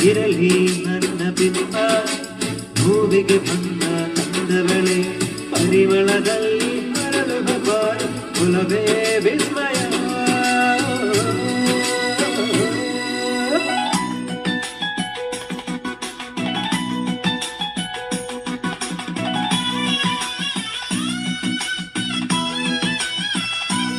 ಇರಲಿ ನನ್ನ ಬಿಂಬ ಭೂಮಿಗೆ ಬಂದ ತಂದವಳೆ ಪರಿಮಳದಲ್ಲಿ ಮರಳುವ ಬಾಳು ಕುಲವೇ ವಿಸ್ಮಯ